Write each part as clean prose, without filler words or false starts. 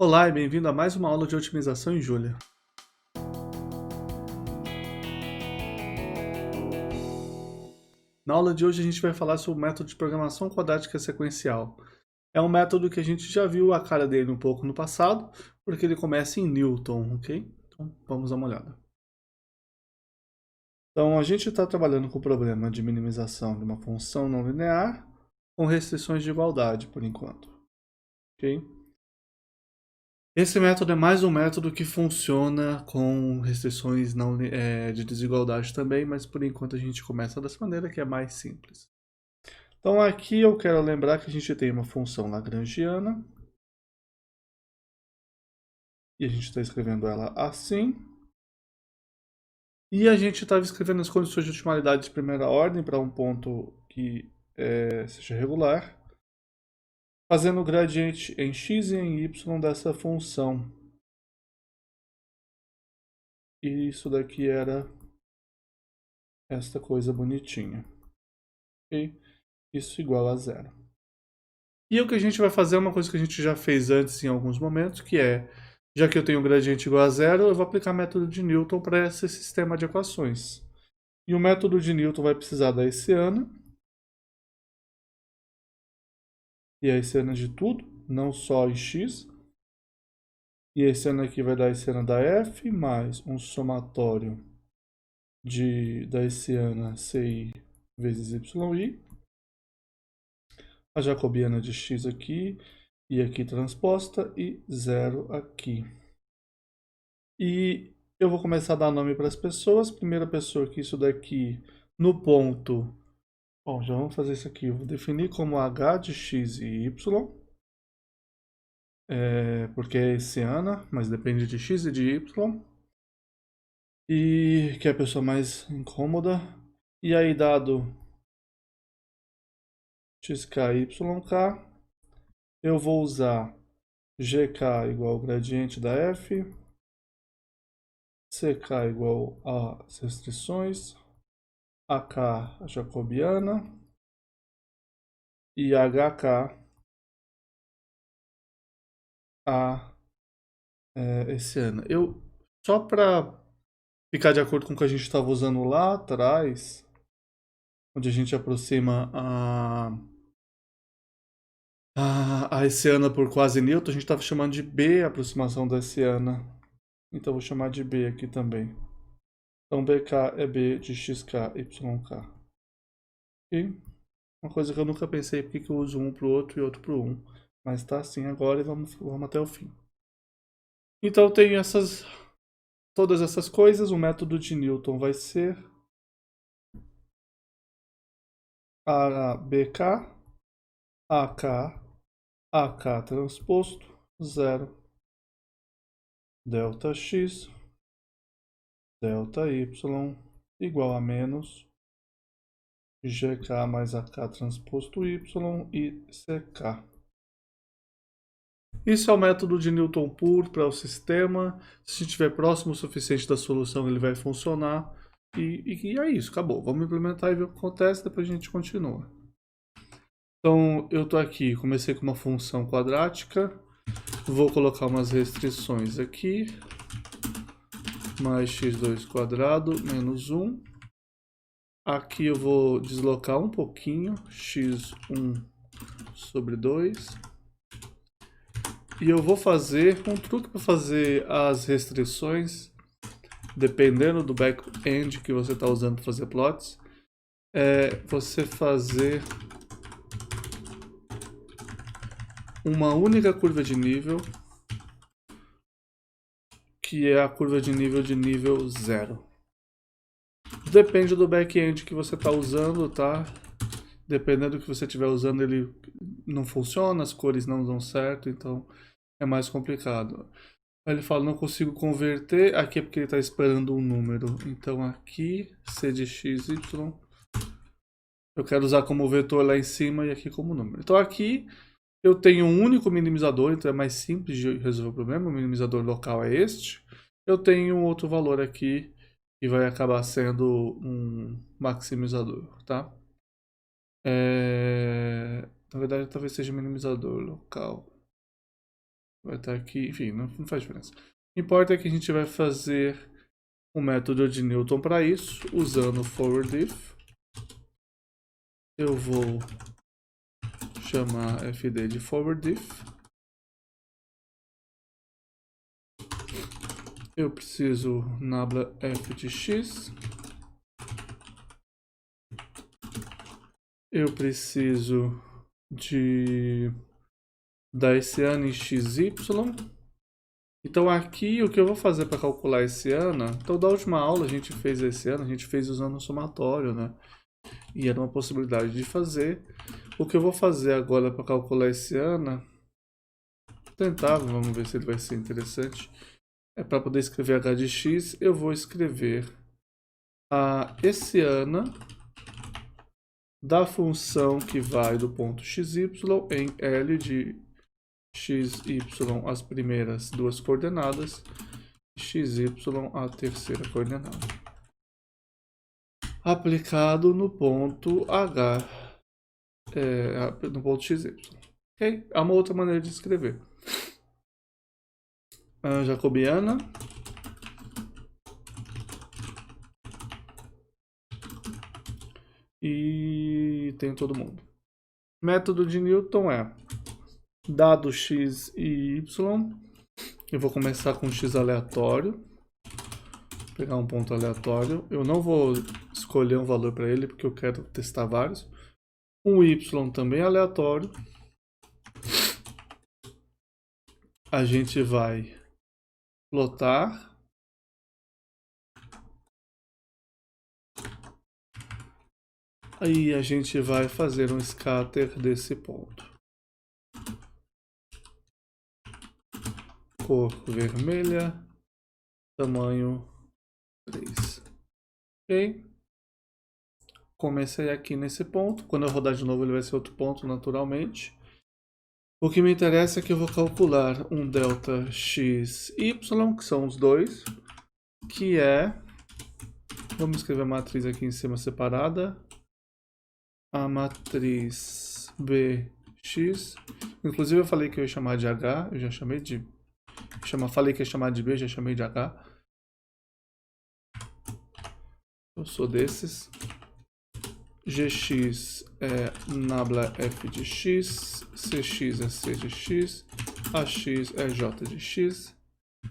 Olá e bem-vindo a mais uma aula de otimização em Julia. Na aula de hoje a gente vai falar sobre o método de programação quadrática sequencial. É um método que a gente já viu a cara dele um pouco no passado, porque ele começa em Newton, ok? Então vamos dar uma olhada. Então a gente está trabalhando com o problema de minimização de uma função não linear com restrições de igualdade por enquanto, ok? Esse método é mais um método que funciona com restrições de desigualdade também, mas por enquanto a gente começa dessa maneira que é mais simples. Então aqui eu quero lembrar que a gente tem uma função lagrangiana e a gente está escrevendo ela assim. E a gente estava escrevendo as condições de otimalidade de primeira ordem para um ponto que seja regular, fazendo o gradiente em x e em y dessa função. E isso daqui era esta coisa bonitinha. Ok? Isso igual a zero. E o que a gente vai fazer é uma coisa que a gente já fez antes em alguns momentos, que é, já que eu tenho um gradiente igual a zero, eu vou aplicar o método de Newton para esse sistema de equações. E o método de Newton vai precisar da hessiana, e a hessiana de tudo, não só em x. E a hessiana aqui vai dar a hessiana da f, mais um somatório da hessiana ci vezes yi. A jacobiana de x aqui, e aqui transposta, e zero aqui. E eu vou começar a dar nome para as pessoas. Primeira pessoa que isso daqui no ponto. Bom, já vamos fazer isso aqui. Eu vou definir como h de x e y. Porque é hessiana, mas depende de x e de y. E que é a pessoa mais incômoda. E aí, dado xk e yk, eu vou usar gk igual ao gradiente da f, ck igual às restrições, ak a jacobiana e hk esse ano. Só para ficar de acordo com o que a gente estava usando lá atrás, onde a gente aproxima a hessiana por quase Newton, a gente estava chamando de B a aproximação da hessiana. Então vou chamar de B aqui também. Então BK é B de XK, YK. E uma coisa que eu nunca pensei porque que eu uso um para o outro e outro para o 1. Mas está assim agora e vamos até o fim. Então tem todas essas coisas. O método de Newton vai ser BK, AK, AK transposto, 0, delta x, delta y, igual a menos GK mais AK transposto y e CK. Isso é o método de Newton puro para o sistema. Se estiver próximo o suficiente da solução, ele vai funcionar. E é isso, acabou. Vamos implementar e ver o que acontece, depois a gente continua. Então, eu estou aqui, comecei com uma função quadrática. Vou colocar umas restrições aqui. Mais x2 quadrado menos 1. Aqui eu vou deslocar um pouquinho, x1 sobre 2. E eu vou fazer um truque para fazer as restrições, dependendo do back-end que você está usando para fazer plots, é você fazer uma única curva de nível, que é a curva de nível 0. Depende do back-end que você está usando, tá? Dependendo do que você estiver usando, ele não funciona, as cores não dão certo, então é mais complicado. Aí ele fala, não consigo converter, aqui é porque ele está esperando um número. Então aqui, c de x, y, eu quero usar como vetor lá em cima e aqui como número. Então aqui eu tenho um único minimizador, então é mais simples de resolver o problema. O minimizador local é este. Eu tenho um outro valor aqui que vai acabar sendo um maximizador, tá? Na verdade, talvez seja minimizador local. vai estar aqui, enfim, não faz diferença. O que importa é que a gente vai fazer um método de Newton para isso, usando forward if. Eu vou chamar fd de forward if. Eu preciso nabla f de x. Eu preciso dar esse ano em xy. Então aqui o que eu vou fazer para calcular esse ano, então da última aula a gente fez esse ano, a gente fez usando o somatório, né? E era uma possibilidade de fazer. O que eu vou fazer agora para calcular esse ano, tentar, vamos ver se ele vai ser interessante. É para poder escrever h de x, eu vou escrever esse ano da função que vai do ponto xy em L de xy as primeiras duas coordenadas, xy a terceira coordenada. Aplicado no ponto H, no ponto xy. Ok? É uma outra maneira de escrever. Jacobiana. E tem todo mundo. Método de Newton é dado x e y, eu vou começar com x aleatório, pegar um ponto aleatório, eu não vou escolher um valor para ele porque eu quero testar vários, um y também aleatório, a gente vai plotar, aí a gente vai fazer um scatter desse ponto. Cor vermelha, tamanho 3. Ok? Comecei aqui nesse ponto. Quando eu rodar de novo ele vai ser outro ponto naturalmente. O que me interessa é que eu vou calcular um delta x, y, que são os dois, que é... Vamos escrever a matriz aqui em cima separada. A matriz bx. Inclusive eu falei que eu ia chamar de h, eu já chamei de... Falei que ia chamar de b, já chamei de h. Eu sou desses. Gx é nabla f de x, cx é c de x, ax é j de x.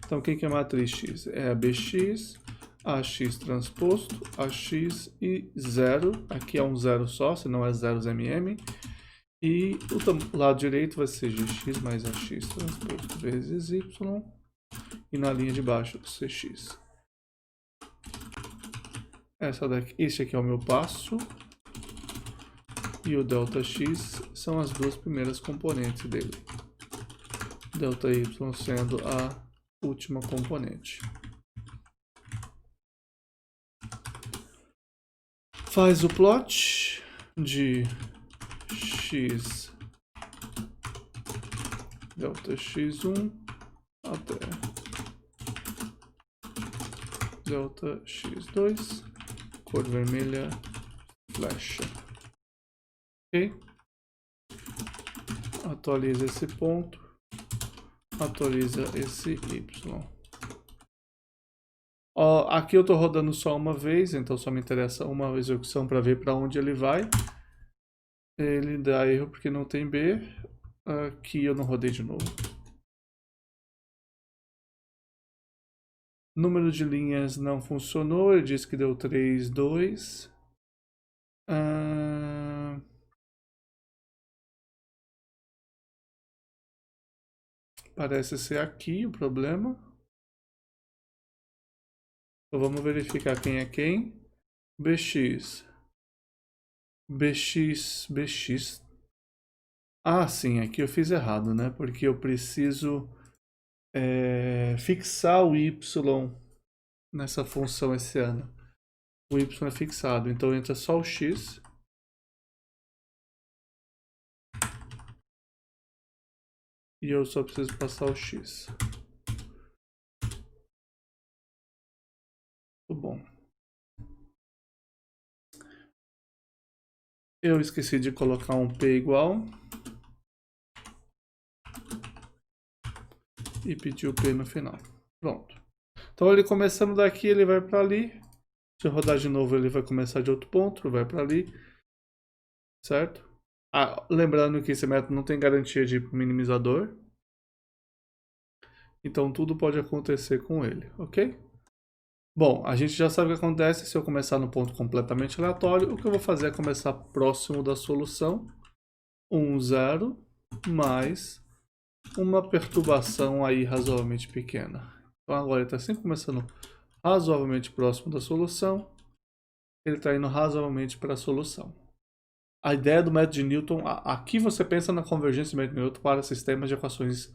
Então, o que é a matriz x? É a bx, ax transposto, ax e 0. Aqui é um 0 só, se não é zeros mm. E o lado direito vai ser gx mais ax transposto vezes y. E na linha de baixo, cx. Esse aqui é o meu passo. E o ΔX são as duas primeiras componentes dele. ΔY sendo a última componente. Faz o plot de x ΔX1 até ΔX2, cor vermelha, flecha. Ok? Atualiza esse ponto, atualiza esse y. Ó, aqui eu estou rodando só uma vez, então só me interessa uma execução para ver para onde ele vai. Ele dá erro porque não tem B. Aqui eu não rodei de novo. Número de linhas não funcionou, ele disse que deu 3, 2. Parece ser aqui o problema. Então vamos verificar quem é quem. BX. BX. Ah, sim, aqui eu fiz errado, né? Porque eu preciso fixar o Y nessa função esse ano. O Y é fixado, então entra só o X. E eu só preciso passar o X. Muito bom. Eu esqueci de colocar um P igual. e pedir o P no final. Pronto. Então ele começando daqui, ele vai para ali. Se eu rodar de novo, ele vai começar de outro ponto, vai para ali. Certo? Lembrando que esse método não tem garantia de minimizador. Então tudo pode acontecer com ele, ok? Bom, a gente já sabe o que acontece se eu começar no ponto completamente aleatório. O que eu vou fazer é começar próximo da solução. 1, 0, mais uma perturbação aí razoavelmente pequena. Então agora ele está sempre começando razoavelmente próximo da solução. Ele está indo razoavelmente para a solução. A ideia do método de Newton, aqui você pensa na convergência do método de Newton para sistemas de equações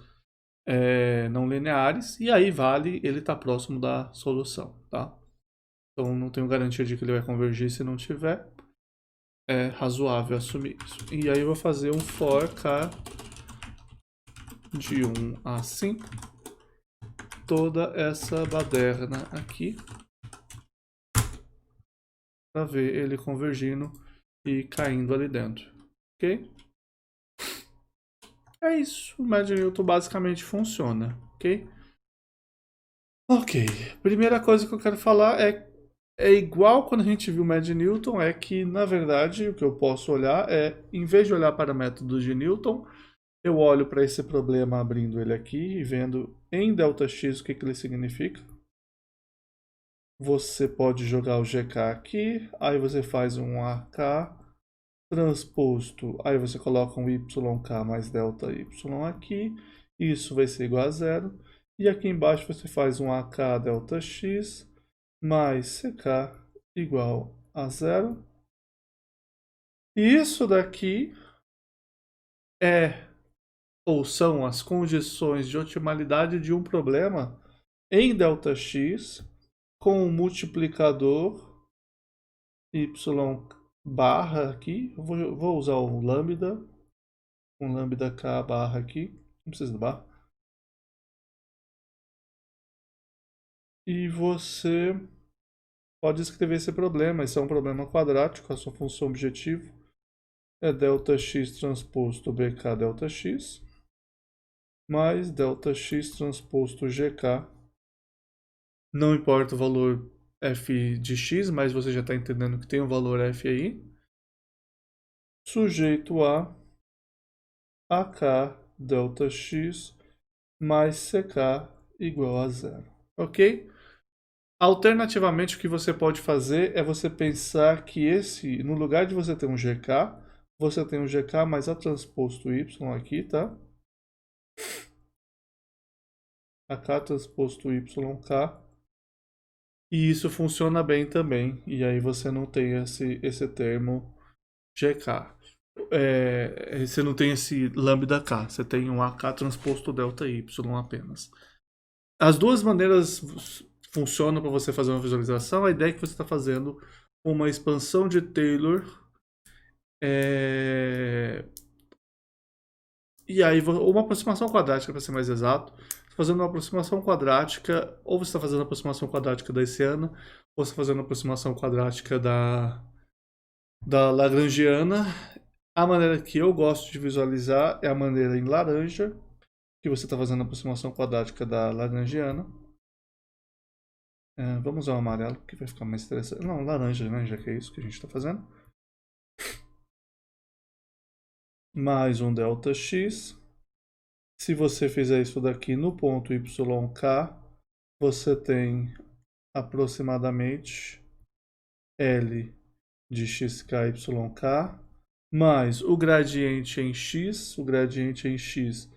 não lineares, e aí vale ele estar próximo da solução, tá? Então não tenho garantia de que ele vai convergir se não tiver. É razoável assumir isso. E aí eu vou fazer um for k de 1 a 5, toda essa baderna aqui, para ver ele convergindo e caindo ali dentro, ok? É isso, o método de Newton basicamente funciona, ok? Ok, primeira coisa que eu quero falar é igual quando a gente viu o método de Newton, é que na verdade o que eu posso olhar em vez de olhar para o método de Newton, eu olho para esse problema abrindo ele aqui e vendo em ΔX o que ele significa. Você pode jogar o GK aqui, aí você faz um AK transposto, aí você coloca um YK mais ΔY aqui, isso vai ser igual a zero. E aqui embaixo você faz um AK ΔX mais CK igual a zero. E isso daqui ou são as condições de otimalidade de um problema em ΔX com um multiplicador y barra aqui. Eu vou usar um lambda k barra aqui, não precisa do barra. E você pode escrever esse problema. Esse é um problema quadrático, a sua função objetivo é ΔX transposto BK ΔX mais ΔX transposto GK. Não importa o valor f de x, mas você já está entendendo que tem um valor f aí. Sujeito a AK ΔX mais CK igual a zero. Ok? Alternativamente, o que você pode fazer é você pensar que no lugar de você ter um GK, você tem um GK mais a transposto Y aqui, tá? AK transposto YK. E isso funciona bem também. E aí você não tem esse termo GK. Você não tem esse lambda K. Você tem um AK transposto delta Y apenas. As duas maneiras funcionam para você fazer uma visualização. A ideia é que você está fazendo uma expansão de Taylor. E aí, uma aproximação quadrática, para ser mais exato. Fazendo uma aproximação quadrática, ou você está fazendo a aproximação quadrática da hessiana, ou você está fazendo a aproximação quadrática da lagrangiana. A maneira que eu gosto de visualizar é a maneira em laranja, que você está fazendo a aproximação quadrática da lagrangiana. Vamos usar o amarelo, que vai ficar mais interessante. Não, laranja, né? Já que é isso que a gente está fazendo. Mais um ΔX. Se você fizer isso daqui no ponto YK, você tem aproximadamente L de XKYK, mais o gradiente em X. O gradiente em X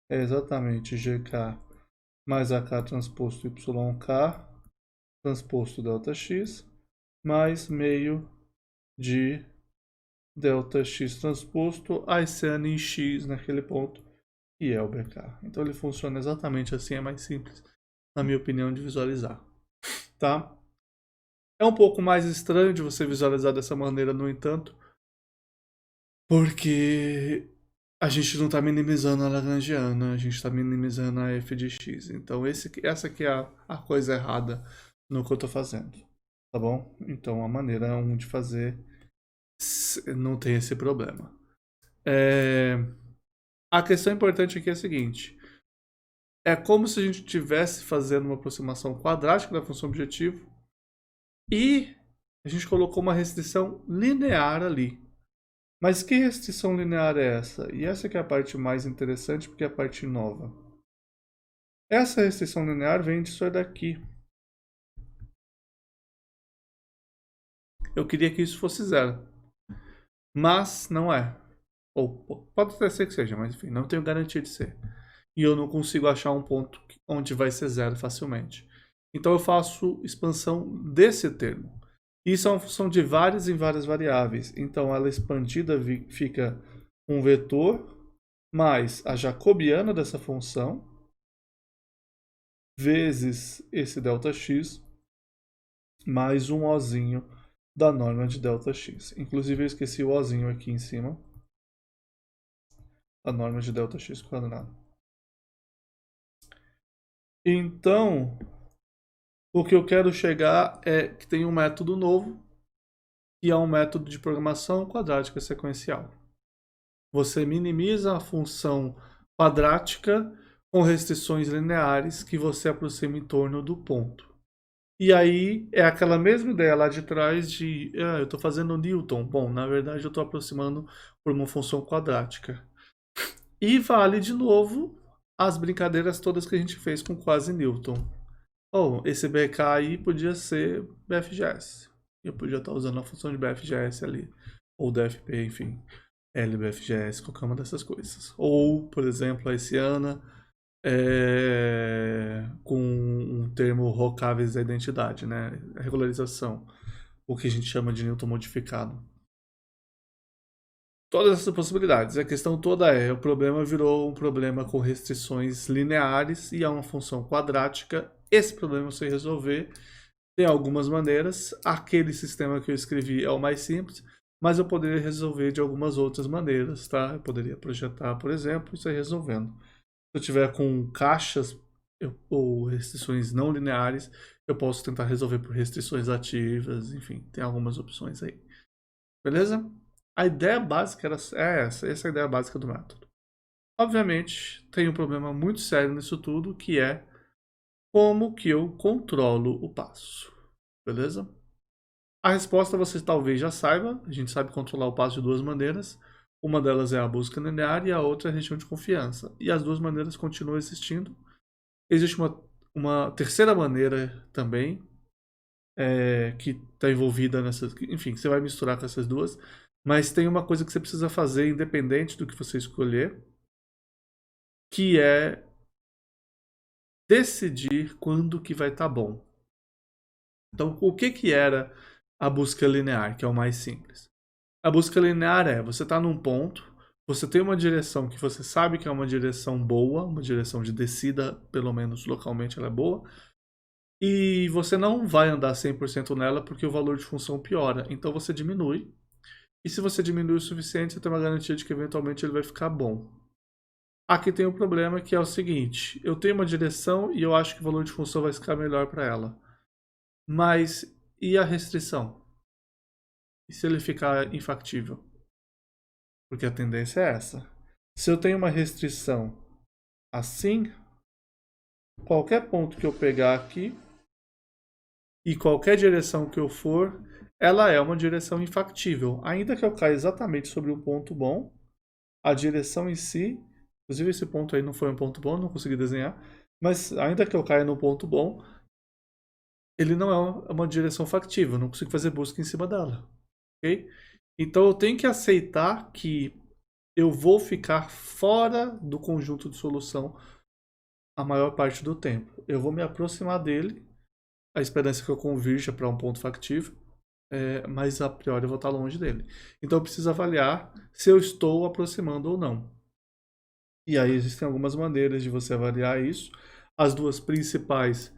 é exatamente GK mais AK transposto YK, transposto ΔX, mais meio de ΔX transposto a hessiana em X naquele ponto, que é o BK. Então ele funciona exatamente assim, é mais simples, na minha opinião, de visualizar. Tá? É um pouco mais estranho de você visualizar dessa maneira, no entanto, porque a gente não está minimizando a lagrangiana, a gente está minimizando a f de x. Então essa aqui é a coisa errada no que eu estou fazendo, tá bom? Então a maneira 1 de fazer não tem esse problema. A questão importante aqui é a seguinte: É como se a gente estivesse fazendo uma aproximação quadrática da função objetivo e a gente colocou uma restrição linear ali. Mas que restrição linear é essa? E essa que é a parte mais interessante, porque é a parte nova. Essa restrição linear vem disso daqui. Eu queria que isso fosse zero, mas não é. Ou pode até ser que seja, mas enfim, não tenho garantia de ser. E eu não consigo achar um ponto onde vai ser zero facilmente. Então eu faço expansão desse termo. Isso é uma função de várias em várias variáveis. Então ela expandida fica um vetor mais a jacobiana dessa função vezes esse ΔX mais um Ozinho da norma de ΔX. Inclusive eu esqueci o Ozinho aqui em cima. A norma de ΔX quadrado. Então, o que eu quero chegar é que tem um método novo, que é um método de programação quadrática sequencial. Você minimiza a função quadrática com restrições lineares que você aproxima em torno do ponto. E aí é aquela mesma ideia lá de trás de eu estou fazendo Newton. Bom, na verdade eu estou aproximando por uma função quadrática. E vale de novo as brincadeiras todas que a gente fez com quase Newton. Esse BK aí podia ser BFGS. Eu podia estar usando a função de BFGS ali. Ou DFP, enfim. LBFGS, qualquer uma dessas coisas. Ou, por exemplo, a Hessiana com um termo rocáveis da identidade, né? Regularização. O que a gente chama de Newton modificado. Todas essas possibilidades. A questão toda o problema virou um problema com restrições lineares e é uma função quadrática. Esse problema você resolver tem algumas maneiras. Aquele sistema que eu escrevi é o mais simples, mas eu poderia resolver de algumas outras maneiras, tá? Eu poderia projetar, por exemplo, e sair resolvendo. Se eu tiver com caixas ou restrições não lineares, eu posso tentar resolver por restrições ativas, enfim, tem algumas opções aí. Beleza? A ideia básica é essa é a ideia básica do método. Obviamente, tem um problema muito sério nisso tudo, que é como que eu controlo o passo. Beleza? A resposta você talvez já saiba, a gente sabe controlar o passo de duas maneiras. Uma delas é a busca linear e a outra é a região de confiança. E as duas maneiras continuam existindo. Existe uma terceira maneira também, que está envolvida nessas. Enfim, você vai misturar com essas duas. Mas tem uma coisa que você precisa fazer, independente do que você escolher, que é decidir quando que vai estar bom. Então, o que era a busca linear, que é o mais simples? A busca linear você está num ponto, você tem uma direção que você sabe que é uma direção boa, uma direção de descida, pelo menos localmente ela é boa, e você não vai andar 100% nela porque o valor de função piora. Então você diminui. E se você diminui o suficiente, você tem uma garantia de que eventualmente ele vai ficar bom. Aqui tem um problema que é o seguinte: eu tenho uma direção e eu acho que o valor de função vai ficar melhor para ela. Mas e a restrição? E se ele ficar infactível? Porque a tendência é essa. Se eu tenho uma restrição assim, qualquer ponto que eu pegar aqui e qualquer direção que eu for, ela é uma direção infactível. Ainda que eu caia exatamente sobre um ponto bom, a direção em si, inclusive esse ponto aí não foi um ponto bom, não consegui desenhar, mas ainda que eu caia no ponto bom, ele não é uma direção factível, eu não consigo fazer busca em cima dela. Ok? Então eu tenho que aceitar que eu vou ficar fora do conjunto de solução a maior parte do tempo. Eu vou me aproximar dele, a esperança é que eu convirja para um ponto factível, mas a priori eu vou estar longe dele. Então eu preciso avaliar se eu estou aproximando ou não. E aí existem algumas maneiras de você avaliar isso. As duas principais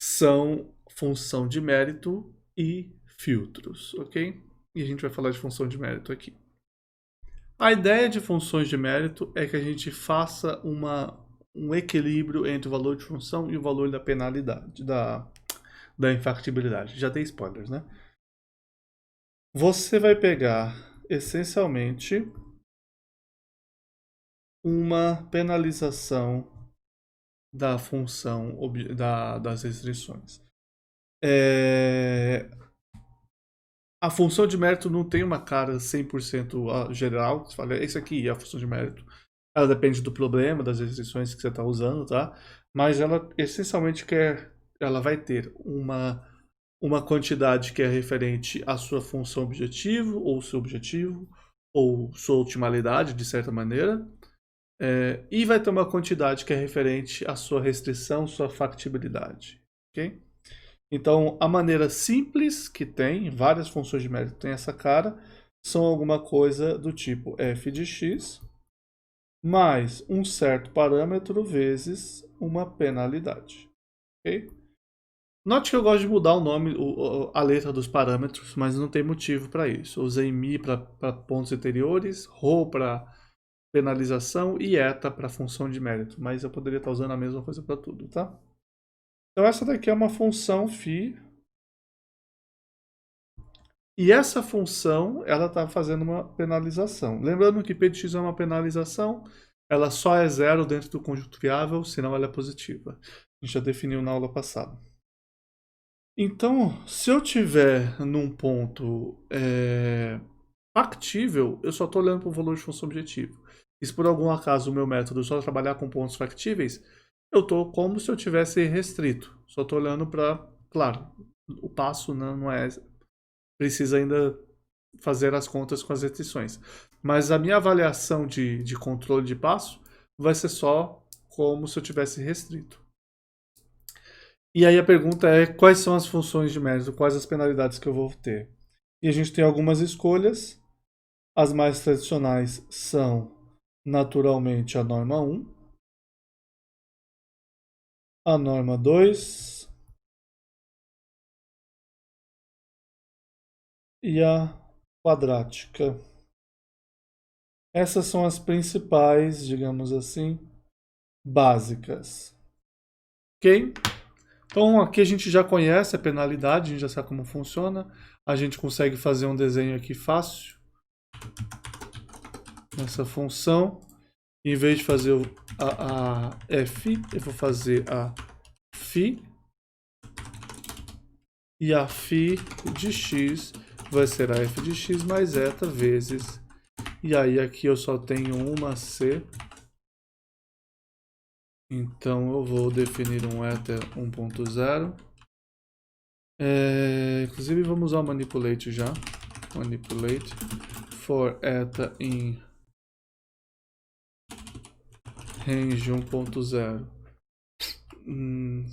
são função de mérito e filtros, ok? E a gente vai falar de função de mérito aqui. A ideia de funções de mérito é que a gente faça um equilíbrio entre o valor de função e o valor da penalidade, da infactibilidade. Já dei spoilers, né? Você vai pegar, essencialmente, uma penalização da função das restrições. A função de mérito não tem uma cara 100% geral. Você fala, esse aqui é a função de mérito. Ela depende do problema, das restrições que você está usando, tá? Mas ela essencialmente ela vai ter uma quantidade que é referente à sua função objetivo, ou seu objetivo, ou sua optimalidade, de certa maneira. E vai ter uma quantidade que é referente à sua restrição, sua factibilidade. Ok? Então, a maneira simples que tem, várias funções de mérito tem essa cara, são alguma coisa do tipo f de x mais um certo parâmetro vezes uma penalidade. Ok? Note que eu gosto de mudar o nome, a letra dos parâmetros, mas não tem motivo para isso. Eu usei mi para pontos anteriores, rho para penalização e eta para função de mérito, mas eu poderia estar usando a mesma coisa para tudo, tá? Então essa daqui é uma função φ. E essa função, ela está fazendo uma penalização. Lembrando que p de x é uma penalização, ela só é zero dentro do conjunto viável, senão ela é positiva. A gente já definiu na aula passada. Então, se eu tiver num ponto factível, eu só estou olhando para o valor de função objetivo. E se por algum acaso o meu método só trabalhar com pontos factíveis, eu estou como se eu tivesse restrito. Só estou olhando para... Claro, o passo não é... Precisa ainda fazer as contas com as restrições. Mas a minha avaliação de controle de passo vai ser só como se eu tivesse restrito. E aí a pergunta é quais são as funções de mérito, quais as penalidades que eu vou ter. E a gente tem algumas escolhas. As mais tradicionais são, naturalmente, a norma 1, a norma 2 e a quadrática. Essas são as principais, digamos assim, básicas. Ok? Então aqui a gente já conhece a penalidade, a gente já sabe como funciona. A gente consegue fazer um desenho aqui fácil. Essa função. Em vez de fazer a f, eu vou fazer a φ. E a φ de x vai ser a f de x mais eta vezes. E aí aqui eu só tenho uma c. Então eu vou definir um eta 1.0. Inclusive vamos usar o manipulate já. Manipulate for eta in range 1.0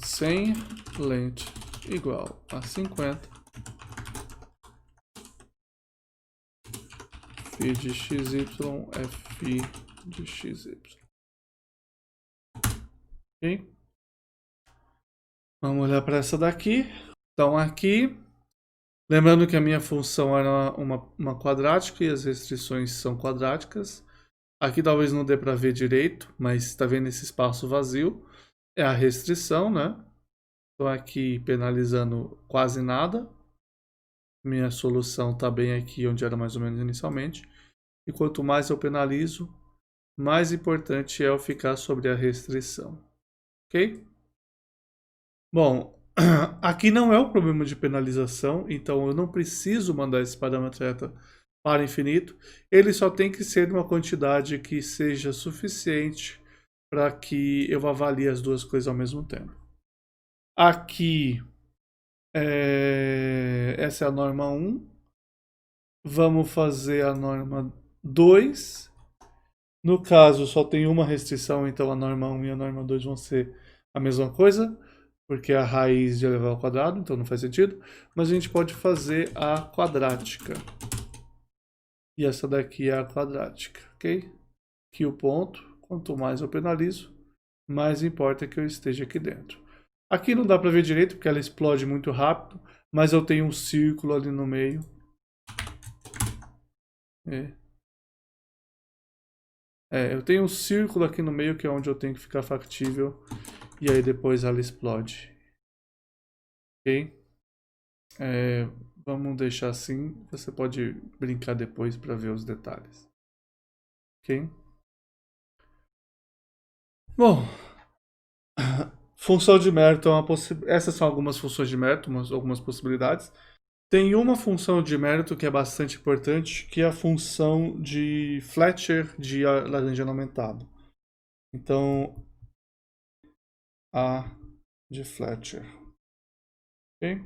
sem length igual a 50. Φ de xy é φ de xy. Ok? Vamos olhar para essa daqui. Então aqui, lembrando que a minha função era uma quadrática e as restrições são quadráticas. Aqui talvez não dê para ver direito, mas está vendo esse espaço vazio? É a restrição, né? Estou aqui penalizando quase nada. Minha solução está bem aqui onde era mais ou menos inicialmente. E quanto mais eu penalizo, mais importante é eu ficar sobre a restrição. Ok? Bom, aqui não é o problema de penalização, então eu não preciso mandar esse parâmetro eta para infinito. Ele só tem que ser uma quantidade que seja suficiente para que eu avalie as duas coisas ao mesmo tempo. Aqui, essa é a norma 1. Vamos fazer a norma 2. No caso, só tem uma restrição, então a norma 1 e a norma 2 vão ser a mesma coisa, porque é a raiz de elevado ao quadrado, então não faz sentido. Mas a gente pode fazer a quadrática. E essa daqui é a quadrática, ok? Aqui o ponto, quanto mais eu penalizo, mais importa que eu esteja aqui dentro. Aqui não dá para ver direito, porque ela explode muito rápido, mas eu tenho um círculo ali no meio. Eu tenho um círculo aqui no meio, que é onde eu tenho que ficar factível, e aí depois ela explode. Ok? Vamos deixar assim, você pode brincar depois para ver os detalhes. Ok? Bom, Função de mérito é uma essas são algumas funções de mérito, algumas possibilidades. Tem uma função de mérito que é bastante importante, que é a função de Fletcher de Lagrangiano aumentado. Então, a de Fletcher. Ok?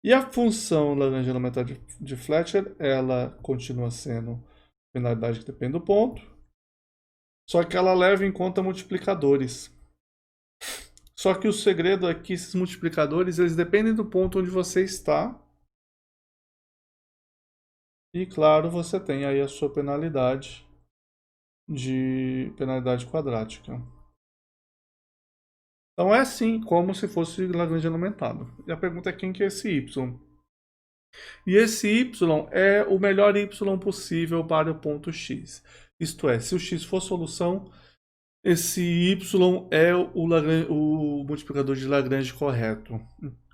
E a função Lagrangiano aumentado de Fletcher, ela continua sendo penalidade que depende do ponto, só que ela leva em conta multiplicadores. Só que o segredo é que esses multiplicadores, eles dependem do ponto onde você está. E claro, você tem aí a sua penalidade quadrática. Então é assim, como se fosse Lagrangiano aumentado. E a pergunta é quem que é esse y? E esse y é o melhor y possível para o ponto x. Isto é, se o x for solução, esse y é o multiplicador de Lagrange correto.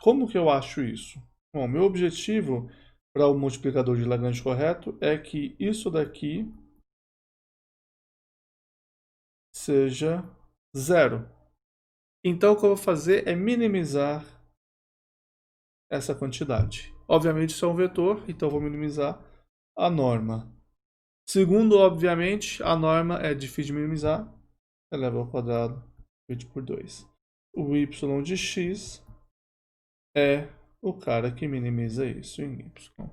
Como que eu acho isso? Bom, meu objetivo para o multiplicador de Lagrange correto é que isso daqui seja zero. Então o que eu vou fazer é minimizar essa quantidade. Obviamente isso é um vetor, então eu vou minimizar a norma. Segundo, obviamente, a norma é difícil de minimizar, eleva ao quadrado dividido por 2. O y de x é o cara que minimiza isso em y.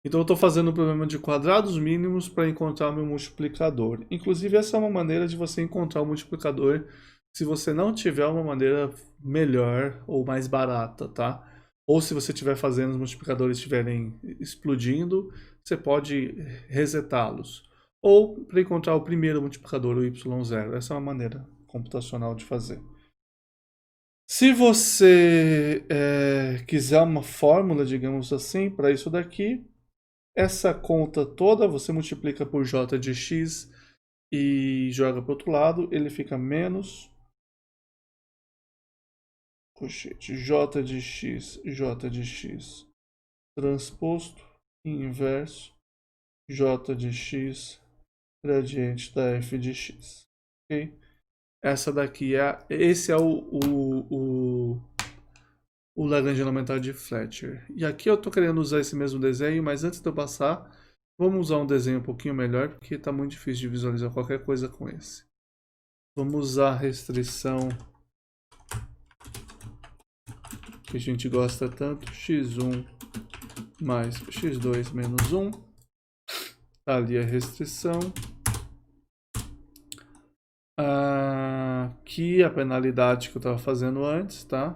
Então eu estou fazendo um problema de quadrados mínimos para encontrar o meu multiplicador. Inclusive essa é uma maneira de você encontrar o multiplicador se você não tiver uma maneira melhor ou mais barata, tá? Ou se você estiver fazendo os multiplicadores estiverem explodindo, você pode resetá-los. Ou para encontrar o primeiro multiplicador, o y0. Essa é uma maneira computacional de fazer. Se você quiser uma fórmula, digamos assim, para isso daqui, essa conta toda você multiplica por j de x e joga para o outro lado, ele fica menos j de x transposto inverso j de x gradiente da f de x. Ok? Essa daqui esse é o Lagrangiano aumentado de Fletcher. E aqui eu estou querendo usar esse mesmo desenho, mas antes de eu passar, vamos usar um desenho um pouquinho melhor, porque está muito difícil de visualizar qualquer coisa com esse. Vamos usar a restrição que a gente gosta tanto, x1 mais x2 menos 1. Tá ali a restrição. Aqui a penalidade que eu estava fazendo antes, tá?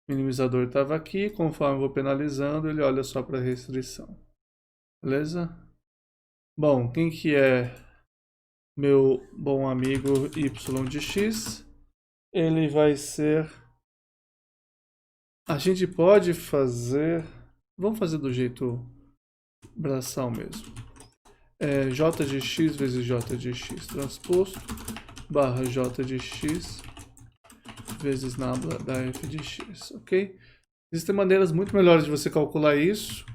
O minimizador estava aqui, conforme eu vou penalizando, ele olha só para a restrição. Beleza? Bom, quem que é meu bom amigo y de x? Ele vai ser... A gente pode fazer... Vamos fazer do jeito braçal mesmo. J de x vezes j de x transposto barra j de x vezes nabla da f de x, ok? Existem maneiras muito melhores de você calcular isso.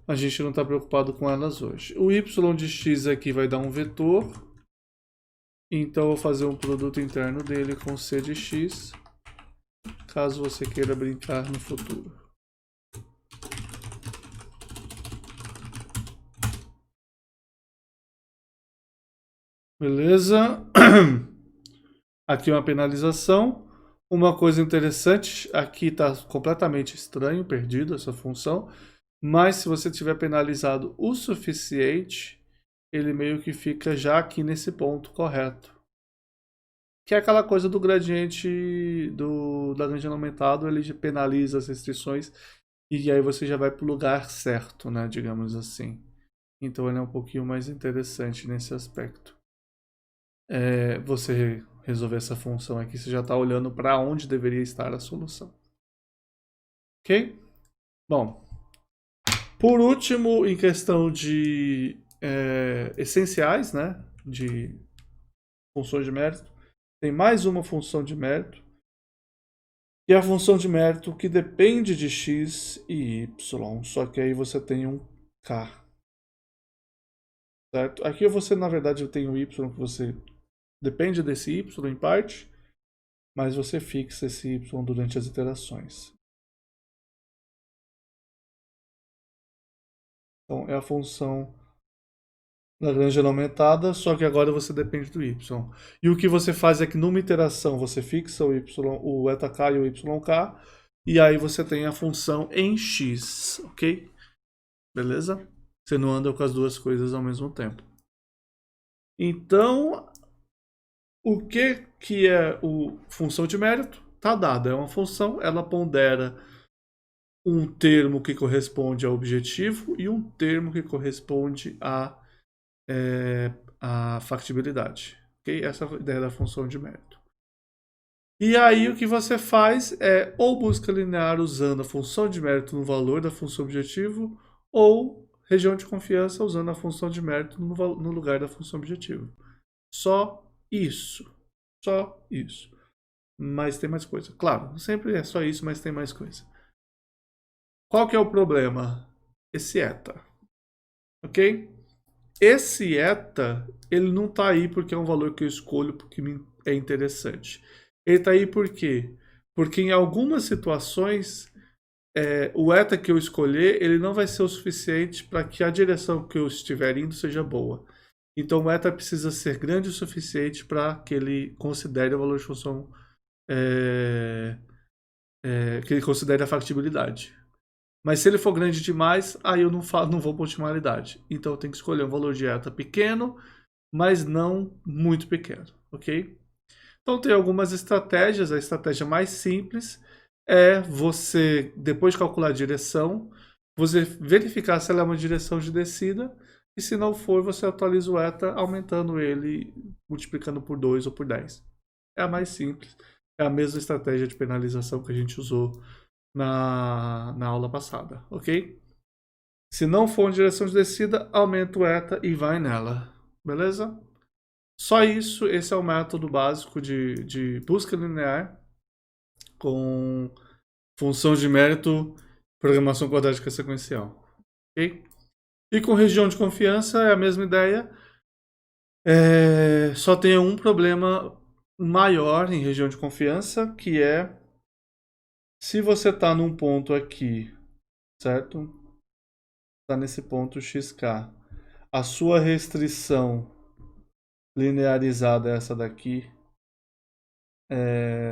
A gente não está preocupado com elas hoje. O y de x aqui vai dar um vetor. Então eu vou fazer um produto interno dele com c de x, caso você queira brincar no futuro. Beleza? Aqui uma penalização. Uma coisa interessante, aqui está completamente estranho, perdido essa função. Mas se você tiver penalizado o suficiente, ele meio que fica já aqui nesse ponto correto. Que é aquela coisa do gradiente do Lagrangiano aumentado, ele penaliza as restrições e aí você já vai para o lugar certo, né, digamos assim. Então ele é um pouquinho mais interessante nesse aspecto. Você resolver essa função aqui, você já está olhando para onde deveria estar a solução. Ok? Bom, por último, em questão de essenciais, né, de funções de mérito, tem mais uma função de mérito, e a função de mérito que depende de x e y, só que aí você tem um k. Certo? Aqui você, na verdade, tem um y que você depende desse y em parte, mas você fixa esse y durante as iterações. Então, é a função Lagrangiana aumentada, só que agora você depende do y. E o que você faz é que numa iteração você fixa o y, o êtak e o yk, e aí você tem a função em x, ok? Beleza? Você não anda com as duas coisas ao mesmo tempo. Então, o que é o função de mérito? Está dada, é uma função, ela pondera um termo que corresponde ao objetivo e um termo que corresponde a factibilidade. Okay? Essa é a ideia da função de mérito. E aí o que você faz é ou busca linear usando a função de mérito no valor da função objetivo, ou região de confiança usando a função de mérito no lugar da função objetivo. Só isso. Só isso. Mas tem mais coisa. Claro, sempre é só isso, mas tem mais coisa. Qual que é o problema? Esse eta. Ok? Esse eta, ele não está aí porque é um valor que eu escolho porque é interessante. Ele está aí por quê? Porque em algumas situações, o eta que eu escolher, ele não vai ser o suficiente para que a direção que eu estiver indo seja boa. Então o eta precisa ser grande o suficiente para que ele considere o valor de função, que ele considere a factibilidade. Mas se ele for grande demais, aí eu não vou para otimalidade. Então eu tenho que escolher um valor de eta pequeno, mas não muito pequeno, ok? Então tem algumas estratégias. A estratégia mais simples é você, depois de calcular a direção, você verificar se ela é uma direção de descida, e se não for, você atualiza o eta aumentando ele, multiplicando por 2 ou por 10. É a mais simples. É a mesma estratégia de penalização que a gente usou na aula passada, ok? Se não for uma direção de descida, aumenta o eta e vai nela, beleza? Só isso, esse é o método básico de busca linear com função de mérito, programação quadrática sequencial, ok? E com região de confiança é a mesma ideia, só tem um problema maior em região de confiança, que é se você está num ponto aqui, certo? Está nesse ponto xk. A sua restrição linearizada é essa daqui,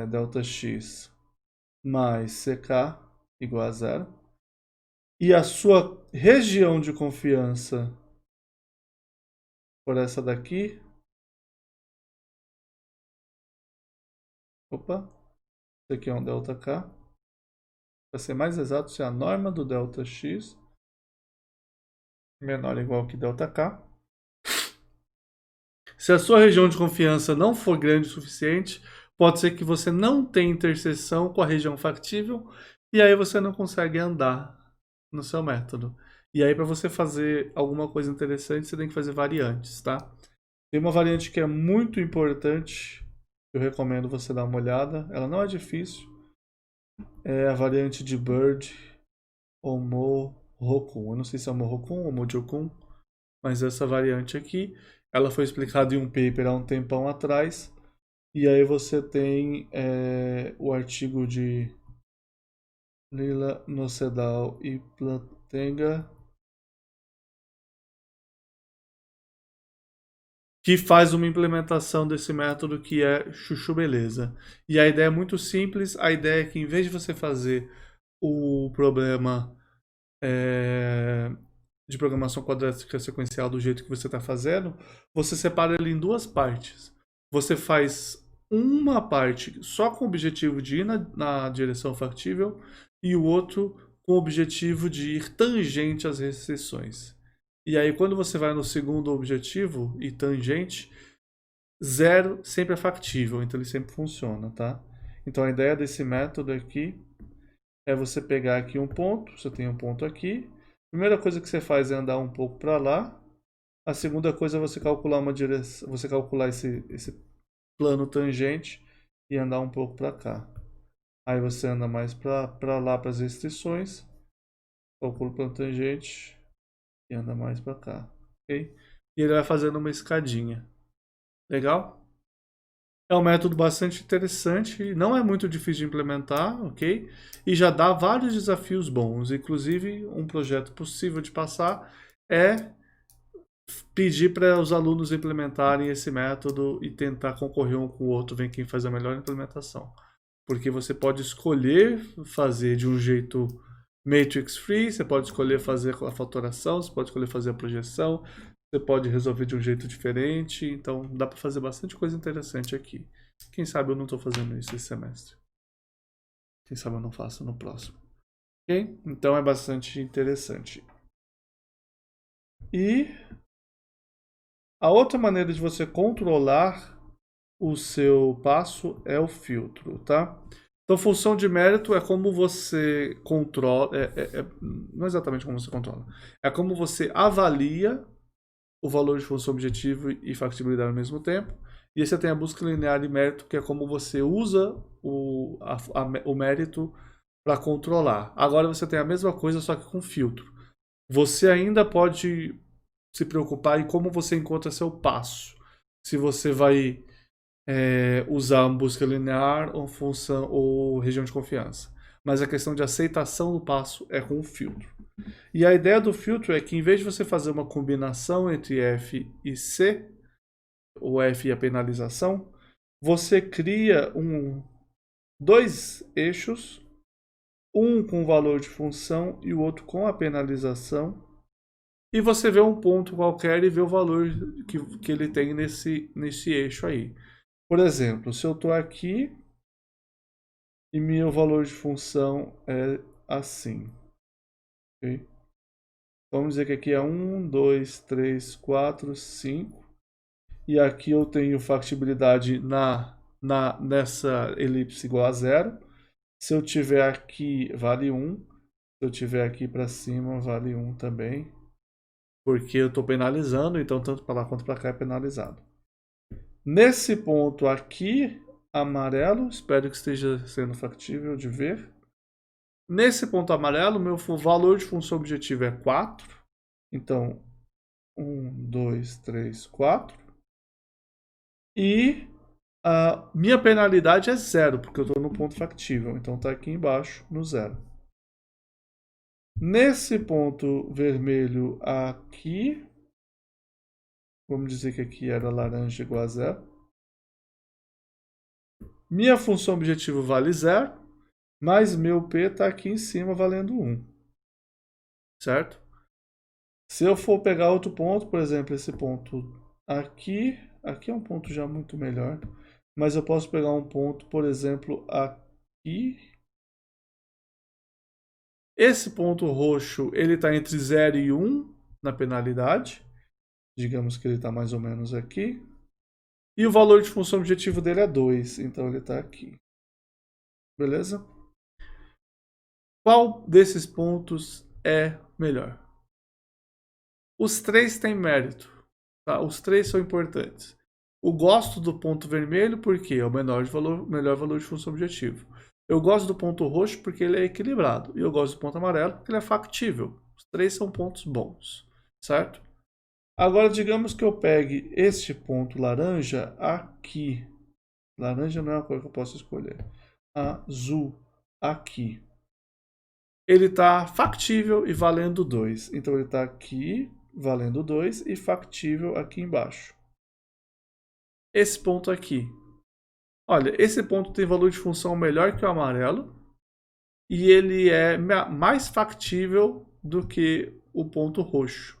ΔX mais CK igual a zero. E a sua região de confiança por essa daqui. Opa, isso aqui é um ΔK. Para ser mais exato, se a norma do ΔX menor ou igual que ΔK. Se a sua região de confiança não for grande o suficiente, pode ser que você não tenha interseção com a região factível, e aí você não consegue andar no seu método. E aí, para você fazer alguma coisa interessante, você tem que fazer variantes, tá? Tem uma variante que é muito importante, eu recomendo você dar uma olhada. Ela não é difícil. É a variante de Bird Omo-Rokun. Eu não sei se é Omo-Rokun ou Omo-Jokun, mas essa variante aqui, ela foi explicada em um paper há um tempão atrás. E aí você tem o artigo de Lila Nocedal e Plantenga, que faz uma implementação desse método que é chuchu beleza. E a ideia é muito simples. A ideia é que em vez de você fazer o problema de programação quadrática sequencial do jeito que você está fazendo, você separa ele em duas partes. Você faz uma parte só com o objetivo de ir na direção factível e o outro com o objetivo de ir tangente às restrições. E aí quando você vai no segundo objetivo e tangente, zero sempre é factível, então ele sempre funciona, tá? Então a ideia desse método aqui é você pegar aqui um ponto, você tem um ponto aqui. A primeira coisa que você faz é andar um pouco para lá. A segunda coisa é você calcular uma direção, você calcular esse plano tangente e andar um pouco para cá. Aí você anda mais para lá para as restrições, calcula o plano tangente e anda mais para cá, ok? E ele vai fazendo uma escadinha. Legal? É um método bastante interessante, não é muito difícil de implementar, ok? E já dá vários desafios bons. Inclusive, um projeto possível de passar é pedir para os alunos implementarem esse método e tentar concorrer um com o outro, ver quem faz a melhor implementação. Porque você pode escolher fazer de um jeito matrix free, você pode escolher fazer a fatoração, você pode escolher fazer a projeção, você pode resolver de um jeito diferente, então dá para fazer bastante coisa interessante aqui. Quem sabe eu não estou fazendo isso esse semestre. Quem sabe eu não faço no próximo. Ok? Então é bastante interessante. E a outra maneira de você controlar o seu passo é o filtro, tá? Então, função de mérito é como você controla, não é exatamente como você controla, é como você avalia o valor de função objetivo e factibilidade ao mesmo tempo. E aí você tem a busca linear de mérito, que é como você usa o mérito para controlar. Agora você tem a mesma coisa, só que com filtro. Você ainda pode se preocupar em como você encontra seu passo. Se você vai usar uma busca linear ou função ou região de confiança. Mas a questão de aceitação do passo é com o filtro. E a ideia do filtro é que em vez de você fazer uma combinação entre F e C, ou F e a penalização, você cria dois eixos, um com o valor de função e o outro com a penalização, e você vê um ponto qualquer e vê o valor que ele tem nesse eixo aí. Por exemplo, se eu estou aqui e meu valor de função é assim. Okay? Vamos dizer que aqui é 1, 2, 3, 4, 5. E aqui eu tenho factibilidade nessa elipse igual a 0. Se eu tiver aqui, vale 1. Se eu tiver aqui para cima, vale 1 também. Porque eu estou penalizando, então tanto para lá quanto para cá é penalizado. Nesse ponto aqui, amarelo, espero que esteja sendo factível de ver. Nesse ponto amarelo, meu valor de função objetiva é 4. Então, 1, 2, 3, 4. E a minha penalidade é 0, porque eu estou no ponto factível. Então está aqui embaixo, no 0. Nesse ponto vermelho aqui, vamos dizer que aqui era laranja igual a 0. Minha função objetivo vale 0, mas meu P está aqui em cima valendo 1. Certo? Se eu for pegar outro ponto, por exemplo, esse ponto aqui é um ponto já muito melhor, mas eu posso pegar um ponto, por exemplo, aqui. Esse ponto roxo, ele está entre 0 e 1 na penalidade. Digamos que ele está mais ou menos aqui. E o valor de função objetivo dele é 2, então ele está aqui. Beleza? Qual desses pontos é melhor? Os três têm mérito. Tá? Os três são importantes. Eu gosto do ponto vermelho porque é o melhor valor de função objetivo. Eu gosto do ponto roxo porque ele é equilibrado. E eu gosto do ponto amarelo porque ele é factível. Os três são pontos bons, certo? Agora, digamos que eu pegue este ponto laranja aqui. Laranja não é uma cor que eu posso escolher. Azul aqui. Ele está factível e valendo 2. Então ele está aqui valendo 2 e factível aqui embaixo. Esse ponto aqui. Olha, esse ponto tem valor de função melhor que o amarelo. E ele é mais factível do que o ponto roxo.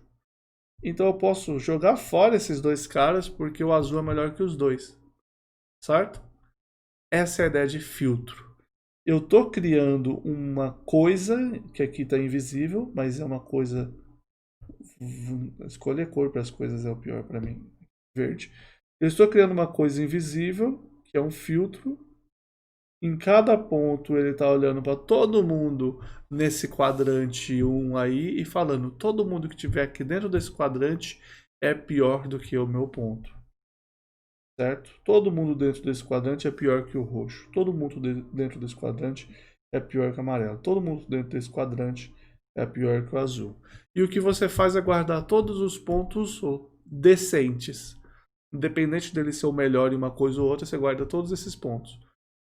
Então eu posso jogar fora esses dois caras porque o azul é melhor que os dois. Certo? Essa é a ideia de filtro. Eu estou criando uma coisa que aqui está invisível, mas é uma coisa... Escolher cor para as coisas é o pior para mim. Verde. Eu estou criando uma coisa invisível, que é um filtro. Em cada ponto ele está olhando para todo mundo nesse quadrante 1 aí e falando, todo mundo que estiver aqui dentro desse quadrante é pior do que o meu ponto. Certo? Todo mundo dentro desse quadrante é pior que o roxo. Todo mundo dentro desse quadrante é pior que o amarelo. Todo mundo dentro desse quadrante é pior que o azul. E o que você faz é guardar todos os pontos decentes independente dele ser o melhor em uma coisa ou outra, você guarda todos esses pontos.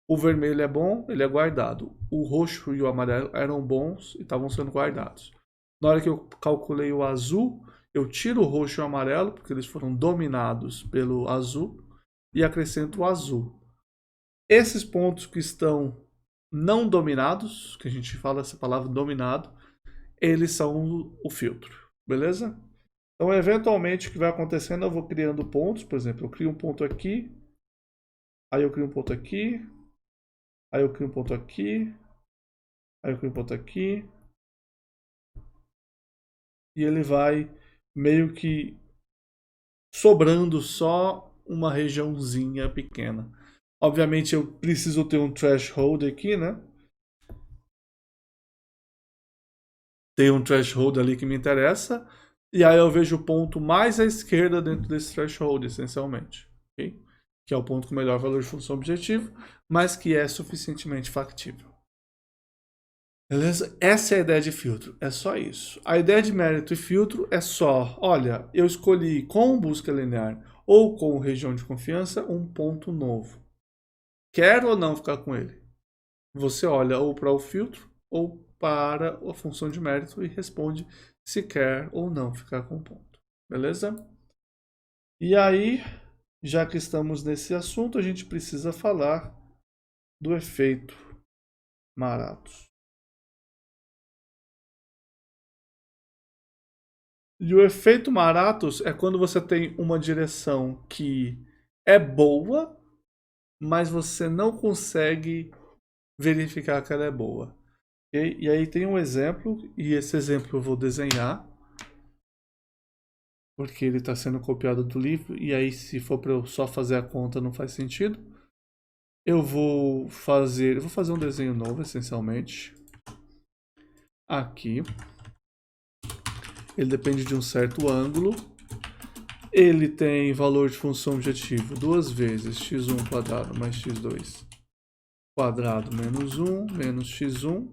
O vermelho é bom, ele é guardado. O roxo e o amarelo eram bons e estavam sendo guardados. Na hora que eu calculei o azul, eu tiro o roxo e o amarelo, porque eles foram dominados pelo azul, e acrescento o azul. Esses pontos que estão não dominados, que a gente fala essa palavra dominado, eles são o filtro, beleza? Então, eventualmente, o que vai acontecendo, eu vou criando pontos. Por exemplo, eu crio um ponto aqui, aí eu crio um ponto aqui, aí eu crio um ponto aqui, aí eu crio um ponto aqui, e ele vai meio que sobrando só uma regiãozinha pequena. Obviamente, eu preciso ter um threshold aqui, né? Tem um threshold ali que me interessa. E aí eu vejo o ponto mais à esquerda dentro desse threshold, essencialmente. Okay? Que é o ponto com o melhor valor de função objetivo, mas que é suficientemente factível. Beleza? Essa é a ideia de filtro. É só isso. A ideia de mérito e filtro é só, olha, eu escolhi com busca linear ou com região de confiança um ponto novo. Quero ou não ficar com ele? Você olha ou para o filtro ou para a função de mérito e responde se quer ou não ficar com o ponto. Beleza? E aí, já que estamos nesse assunto, a gente precisa falar do efeito Marathos. E o efeito Marathos é quando você tem uma direção que é boa, mas você não consegue verificar que ela é boa. Okay? E aí tem um exemplo, e esse exemplo eu vou desenhar, porque ele está sendo copiado do livro, e aí se for para eu só fazer a conta não faz sentido. Eu vou fazer um desenho novo, essencialmente. Aqui. Ele depende de um certo ângulo. Ele tem valor de função objetivo 2 vezes x1 quadrado mais x2 quadrado menos 1 menos x1.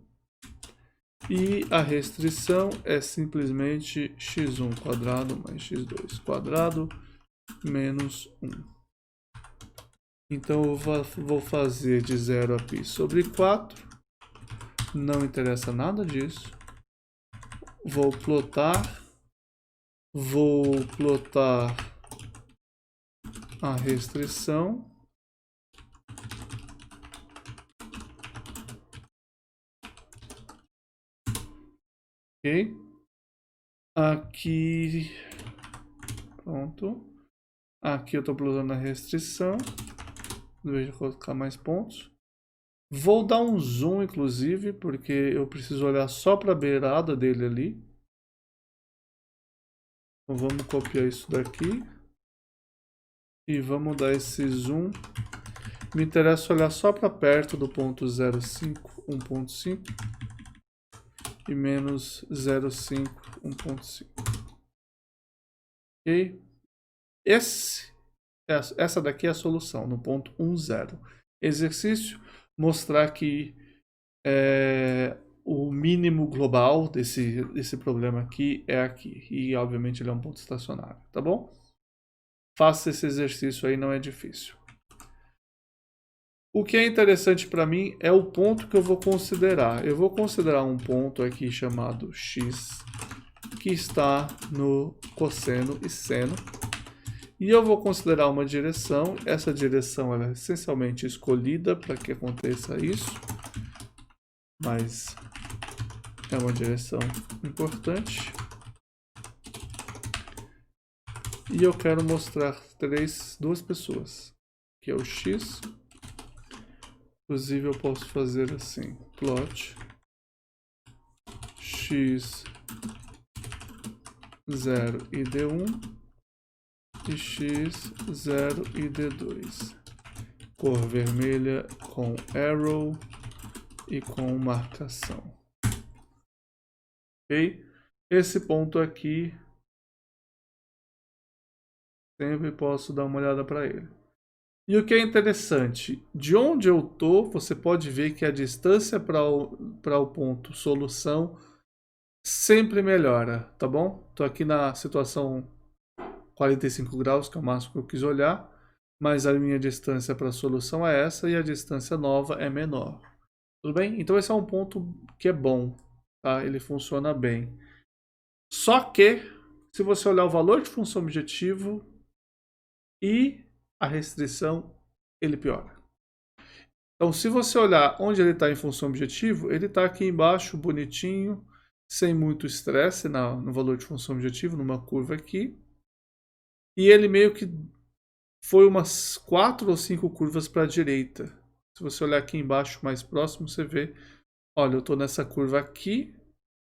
E a restrição é simplesmente x1 quadrado mais x2 quadrado menos 1. Então eu vou fazer de 0 a π sobre 4. Não interessa nada disso. Vou plotar a restrição. Ok? Aqui, pronto. Aqui eu estou plotando a restrição. Em vez de colocar mais pontos. Vou dar um zoom, inclusive, porque eu preciso olhar só para a beirada dele ali. Então vamos copiar isso daqui. E vamos dar esse zoom. Me interessa olhar só para perto do ponto 0,5, 1,5 e menos 0,5, 1,5. Ok? Essa daqui é a solução, no ponto 1,0. Exercício, mostrar que o mínimo global desse problema aqui é aqui. E, obviamente, ele é um ponto estacionário, tá bom? Faça esse exercício aí, não é difícil. O que é interessante para mim é o ponto que eu vou considerar. Eu vou considerar um ponto aqui chamado x, que está no cosseno e seno. E eu vou considerar uma direção. Essa direção ela é essencialmente escolhida para que aconteça isso. Mas é uma direção importante. E eu quero mostrar duas pessoas. Que é o x. Inclusive eu posso fazer assim. Plot x0 e d1 e x0 e d2. Cor vermelha com arrow e com marcação. Ok? Esse ponto aqui sempre posso dar uma olhada para ele. E o que é interessante, de onde eu tô, você pode ver que a distância para o ponto solução sempre melhora, tá bom? Tô aqui na situação 45 graus, que é o máximo que eu quis olhar, mas a minha distância para a solução é essa e a distância nova é menor. Tudo bem? Então esse é um ponto que é bom, tá? Ele funciona bem. Só que, se você olhar o valor de função objetivo e a restrição, ele piora. Então, se você olhar onde ele está em função objetivo, ele está aqui embaixo, bonitinho, sem muito estresse no valor de função objetivo, numa curva aqui. E ele meio que foi umas 4 ou 5 curvas para a direita. Se você olhar aqui embaixo, mais próximo, você vê, olha, eu estou nessa curva aqui,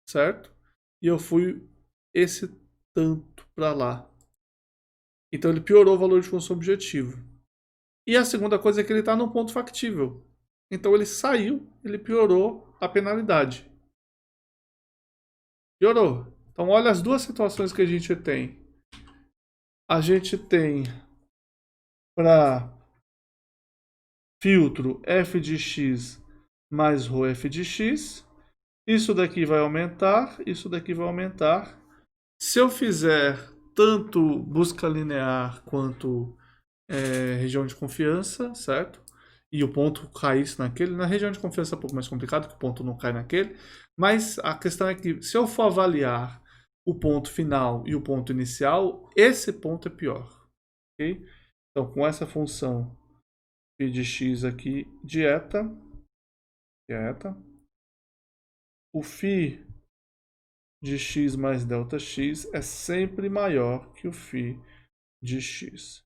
certo? E eu fui esse tanto para lá. Então ele piorou o valor de função objetivo. E a segunda coisa é que ele está num ponto factível. Então ele saiu, ele piorou a penalidade. Piorou. Então olha as duas situações que a gente tem. A gente tem para filtro f de x mais ρ f de x. Isso daqui vai aumentar, isso daqui vai aumentar. Se eu fizer tanto busca linear quanto região de confiança, certo? E o ponto caísse naquele. Na região de confiança é um pouco mais complicado, porque o ponto não cai naquele. Mas a questão é que se eu for avaliar o ponto final e o ponto inicial, esse ponto é pior. Okay? Então, com essa função φ de x aqui de eta, o φ de x mais ΔX é sempre maior que o φ de x.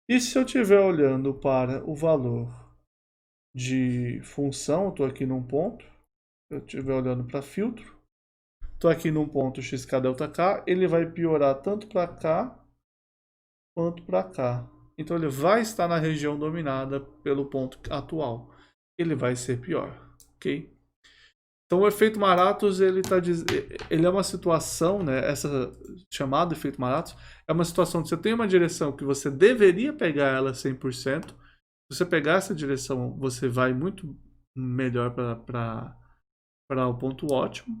E se eu estiver olhando para o valor de função, estou aqui num ponto, eu estiver olhando para filtro, estou aqui num ponto xk ΔK, ele vai piorar tanto para cá quanto para cá. Então ele vai estar na região dominada pelo ponto atual. Ele vai ser pior, ok? Então o efeito Marathus, ele é uma situação, né, essa chamada efeito Marathus, é uma situação que você tem uma direção que você deveria pegar ela 100%. Se você pegar essa direção, você vai muito melhor para o ponto ótimo.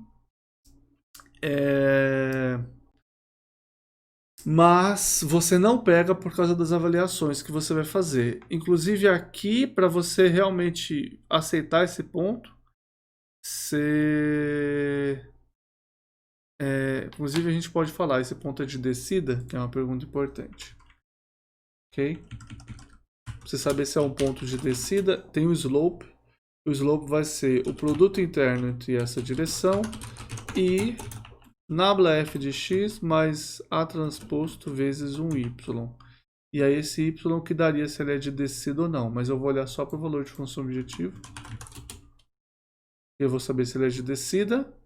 Mas você não pega por causa das avaliações que você vai fazer. Inclusive aqui, para você realmente aceitar esse ponto, inclusive a gente pode falar, esse ponto é de descida, que é uma pergunta importante. Ok? Pra você saber se é um ponto de descida, tem o slope. O slope vai ser o produto interno entre essa direção e nabla f de x mais a transposto vezes um y. E aí esse y que daria se ele é de descida ou não. Mas eu vou olhar só para o valor de função objetivo. Eu vou saber se ele é de descida.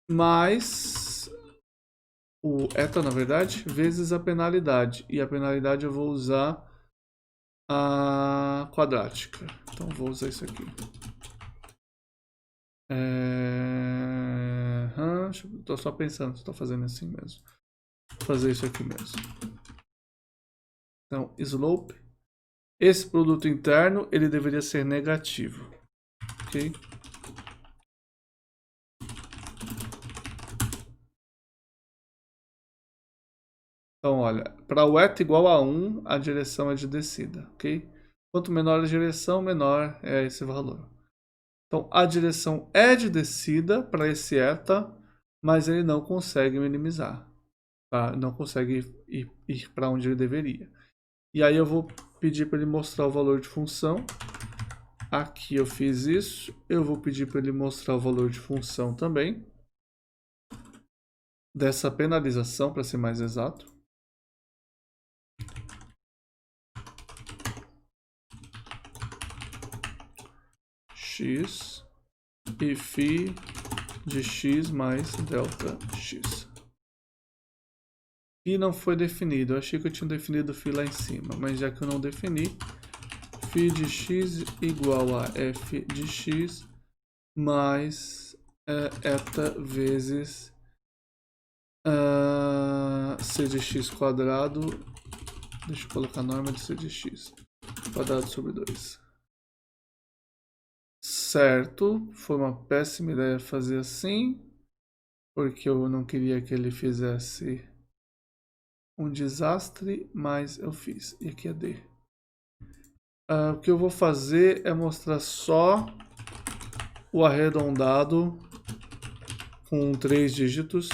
Mais o eta, na verdade, vezes a penalidade. E a penalidade eu vou usar a quadrática. Então vou usar isso aqui. Estou só pensando se estou fazendo assim mesmo. Vou fazer isso aqui mesmo. Então, slope. Esse produto interno, ele deveria ser negativo. Ok? Então, olha, para o eta igual a 1, a direção é de descida. Ok? Quanto menor a direção, menor é esse valor. Então, a direção é de descida para esse eta, mas ele não consegue minimizar. Tá? Não consegue ir para onde ele deveria. E aí eu vou pedir para ele mostrar o valor de função. Aqui eu fiz isso. Eu vou pedir para ele mostrar o valor de função também. Dessa penalização, para ser mais exato. X e φ de x mais ΔX. Φ não foi definido. Eu achei que eu tinha definido φ lá em cima, mas já que eu não defini, φ de x igual a f de x mais eta vezes c de x quadrado. Deixa eu colocar a norma de c de x quadrado sobre 2. Certo, foi uma péssima ideia fazer assim, porque eu não queria que ele fizesse um desastre, mas eu fiz. E aqui é D. O que eu vou fazer é mostrar só o arredondado com 3 dígitos.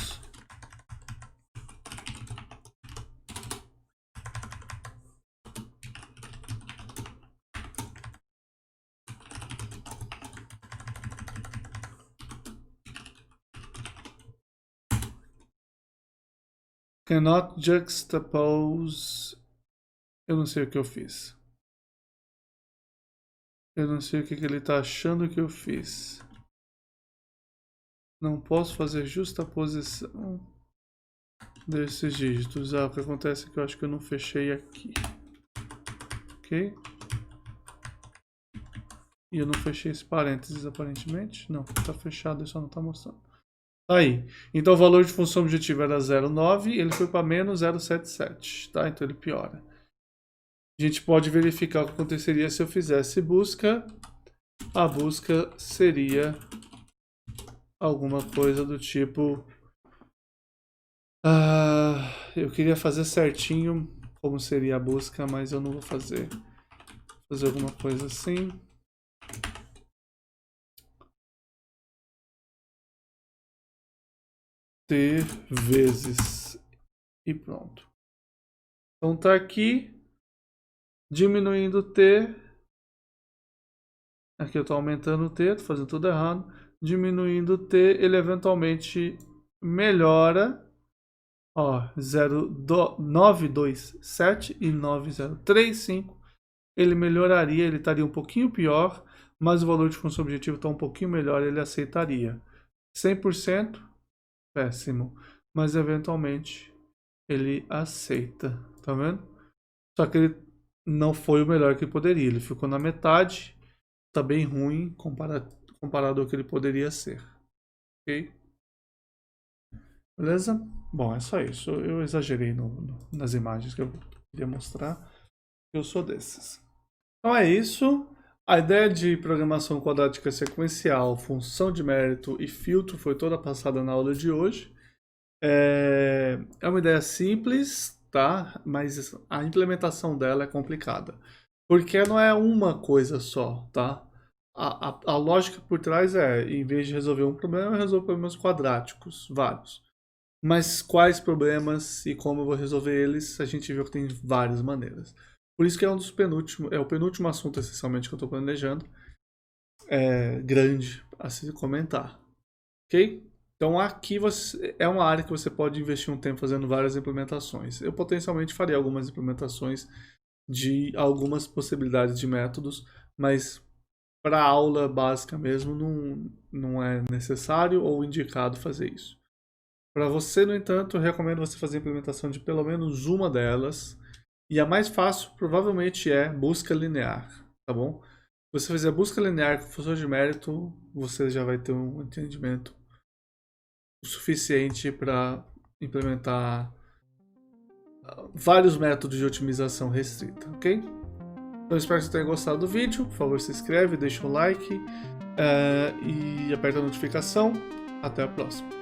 Cannot juxtapose. Eu não sei o que eu fiz. Eu não sei o que ele está achando que eu fiz. Não posso fazer justaposição desses dígitos. O que acontece é que eu acho que eu não fechei aqui. Ok? E eu não fechei esse parênteses aparentemente. Não, está fechado e só não está mostrando. Tá aí. Então o valor de função objetiva era 0,9, ele foi para menos 0,77, tá? Então ele piora. A gente pode verificar o que aconteceria se eu fizesse busca. A busca seria alguma coisa do tipo... eu queria fazer certinho como seria a busca, mas eu não vou fazer. Vou fazer alguma coisa assim. T vezes e pronto. Então tá aqui, diminuindo T. Aqui eu estou aumentando o T, estou fazendo tudo errado. Diminuindo o T, ele eventualmente melhora. Ó, 0,927 e 9035. Ele melhoraria, ele estaria um pouquinho pior, mas o valor de função objetiva está um pouquinho melhor, ele aceitaria. 100%, péssimo. Mas eventualmente ele aceita, tá vendo? Só que ele não foi o melhor que poderia, ele ficou na metade. Tá bem ruim comparado ao que ele poderia ser. Ok? Beleza? Bom, é só isso. Eu exagerei nas imagens que eu queria mostrar. Eu sou desses. Então é isso. A ideia de programação quadrática sequencial, função de mérito e filtro foi toda passada na aula de hoje. É uma ideia simples, tá? Mas a implementação dela é complicada. Porque não é uma coisa só, tá? A lógica por trás é, em vez de resolver um problema, eu resolvo problemas quadráticos, vários. Mas quais problemas e como eu vou resolver eles, a gente viu que tem várias maneiras. Por isso que é um dos penúltimos, é o penúltimo assunto essencialmente que eu estou planejando, grande a se comentar. Ok? Então aqui é uma área que você pode investir um tempo fazendo várias implementações. Eu potencialmente faria algumas implementações de algumas possibilidades de métodos, mas para a aula básica mesmo não é necessário ou indicado fazer isso. Para você, no entanto, eu recomendo você fazer a implementação de pelo menos uma delas. E a mais fácil provavelmente é busca linear, tá bom? Se você fizer busca linear com função de mérito, você já vai ter um entendimento suficiente para implementar vários métodos de otimização restrita, ok? Então espero que você tenha gostado do vídeo. Por favor, se inscreve, deixa um like e aperta a notificação. Até a próxima.